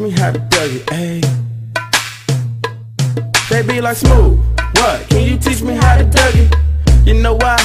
me how to Dougie, ayy. They be like, Smooth, what? Can you teach me how to Dougie? You know why?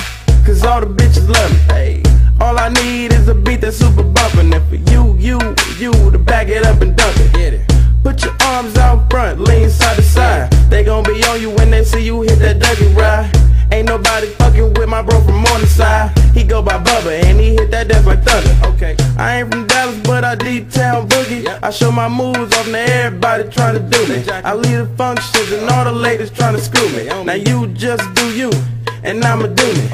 Cause all the bitches love me, ayy. All I need is a beat that's super bumpin'. And for you to back it up and dunk it. Get it. Put your arms out front, lean side to side. They gon' be on you when they see you hit that Dougie ride. Ain't nobody fucking with my bro from Morningside. He go by Bubba and he hit that death like thunder. Okay, I ain't from Dallas but I deep town boogie. I show my moves off to everybody trying to do me. I lead the functions and all the ladies trying to screw me. Now you just do you and I'ma do me.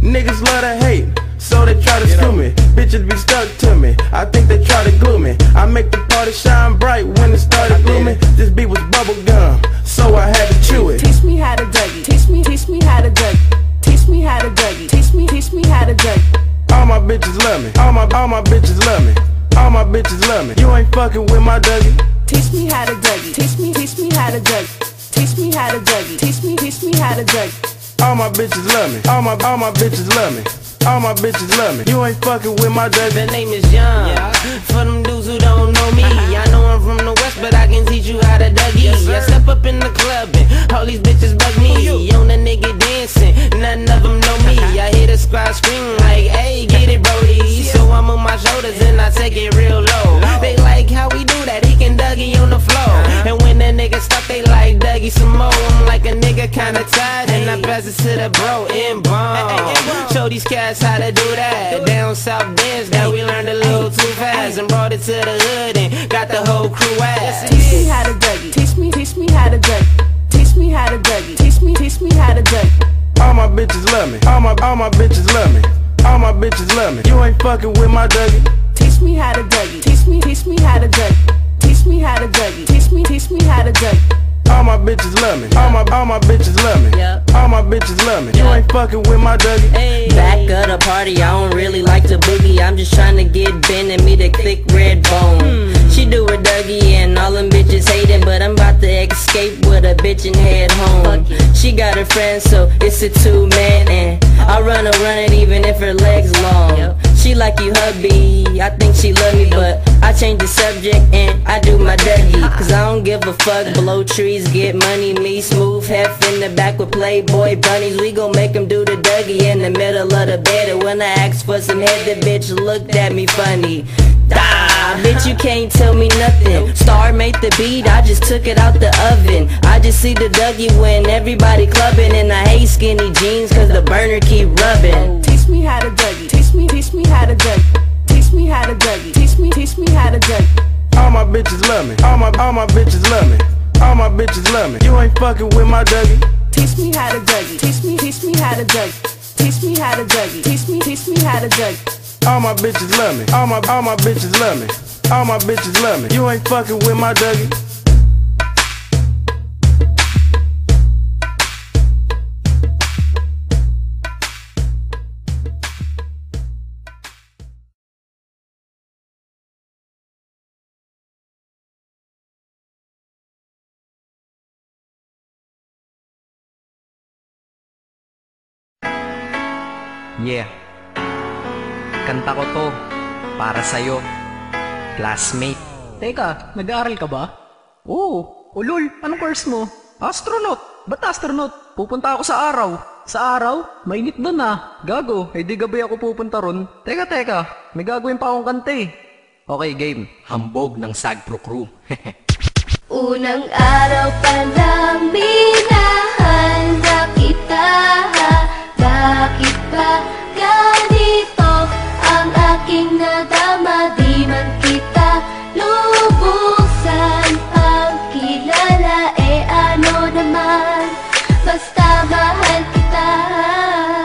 Niggas love to hate, so they try to screw me. Bitches be stuck to me, I think they try to glue me. I make the party shine bright when it started glooming. This beat was bubble gum, so I had to chew it. Teach me how to Dougie, teach me how to Dougie. Teach me how to Dougie, teach me how to Dougie. All my bitches love me, all my bitches love me. All my bitches love me, you ain't fucking with my Dougie. Teach me how to Dougie, teach me how to Dougie. Teach me how to Dougie, teach me how to Dougie. All my bitches love me, all my bitches love me. All my bitches love me, you ain't fucking with my Dougie. The name is Young, for them dudes who don't know me. I know I'm from the West, but I can teach you how to Dougie. I step up in the club and all these bitches bug me. On a nigga dancing, none of them know me. I hear the squad scream like, hey, get it, Brody. So I'm on my shoulders and I take it real low. They like how we do that, he can Dougie on the floor. And when that nigga stop, they like Dougie some more. I'm like a nigga kinda tired and I pass it to the bro in bomb. Show these cats how to do that. Down south dance that we learned a little too fast and brought it to the hood and got the whole crew ass. Teach me how to Dougie, teach me how to Dougie. Teach me how to Dougie, teach me how to Dougie. All my bitches love me, all my bitches love me. All my bitches love me, you ain't fucking with my Dougie. Teach me how to Dougie, teach me how to Dougie. Teach me how to Dougie, teach me how to Dougie. All my bitches love me, all my bitches love me. All my bitches love me, you ain't fucking with my Dougie. Back of the party, I don't really like to boogie. I'm just trying to get Ben and me the thick red bone. She do a Dougie and all them bitches hating, but I'm about to escape with a bitch and head home. She got her friends, so it's a two-man, and I run it even if her legs long. She like you hubby, I think she love me, but I change the subject and I do my Dougie. Cause I don't give a fuck, blow trees, get money. Me, Smooth, Hef in the back with Playboy bunnies. We gon' make them do the Dougie in the middle of the bed. And when I asked for some head, the bitch looked at me funny. Bitch, you can't tell me nothing. Star made the beat, I just took it out the oven. I just see the Dougie when everybody clubbing. And I hate skinny jeans cause the burner keep rubbing. Teach me how to Dougie, teach me how to Dougie. Teach me how to Dougie, teach me how to Dougie. All my bitches love me, all my bitches love me. All my bitches love me, you ain't fucking with my Dougie. Teach me how to Dougie, teach me how to Dougie. Teach me how to Dougie, teach me how to Dougie. All my bitches love me, all my bitches love me. All my bitches love me, you ain't fucking with my Dougie. Yeah, kanta ko to para sa'yo, classmate. Teka, nag-aaral ka ba? Oo. Lol, anong course mo? Astronaut. Ba't astronaut? Pupunta ako sa araw. Sa araw? Mainit doon ah. Gago, di gabi ako pupunta ron. Teka, may gagawin pa akong kanta eh. Okay, game. Hambog ng Sagpro Crew. Unang araw pa lang minahanda kita. Bakit ba ganito ang aking nadama? Di man kita lubusan pagkilala, ano naman, basta mahal kita.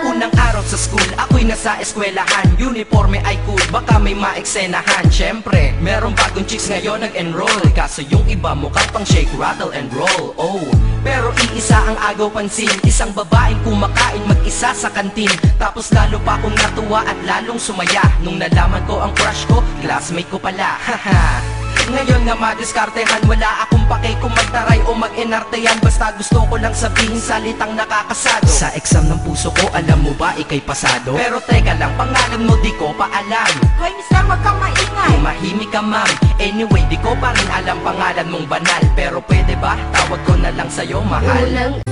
Unang araw sa school, ako'y nasa eskwelahan. Uniforme ay cool, baka may maeksenahan. Syempre, merong bagong chicks ngayon nag-enroll. Kaso yung iba mukha pang shake, rattle and roll. Oh, pero iisa ang agaw pansin. Isang babaeng kumakain mag-isa sa kantin. Tapos lalo pa akong natuwa at lalong sumaya nung nalaman ko ang crush ko, classmate ko pala. Haha. Ngayon nga madiskartehan, wala akong pake kung magtaray o mag-enartehan. Basta gusto ko lang sabihin salitang nakakasado. Sa exam ng puso ko, alam mo ba ikay pasado? Pero teka lang, pangalan mo di ko pa alam. Hoy mister, wag kang maingay. Tumahimik ka ma'am. Anyway, di ko pa rin alam pangalan mong banal. Pero pwede ba, tawag ko na lang sa'yo mahal. Unang